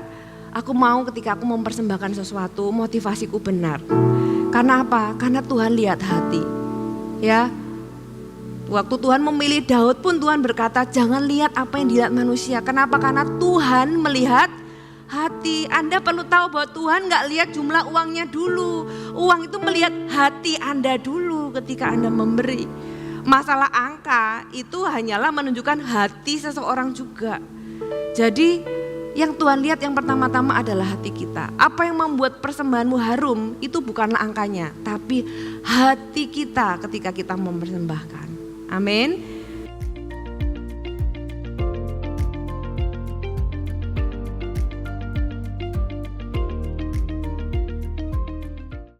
aku mau ketika aku mempersembahkan sesuatu, motivasiku benar. Karena apa? Karena Tuhan lihat hati. Ya, waktu Tuhan memilih Daud pun Tuhan berkata, jangan lihat apa yang dilihat manusia. Kenapa? Karena Tuhan melihat hati. Anda perlu tahu bahwa Tuhan gak lihat jumlah uangnya dulu. Uang itu melihat hati Anda dulu ketika Anda memberi. Masalah angka itu hanyalah menunjukkan hati seseorang juga. Jadi yang Tuhan lihat yang pertama-tama adalah hati kita. Apa yang membuat persembahanmu harum itu bukanlah angkanya, tapi hati kita ketika kita mempersembahkan. Amin.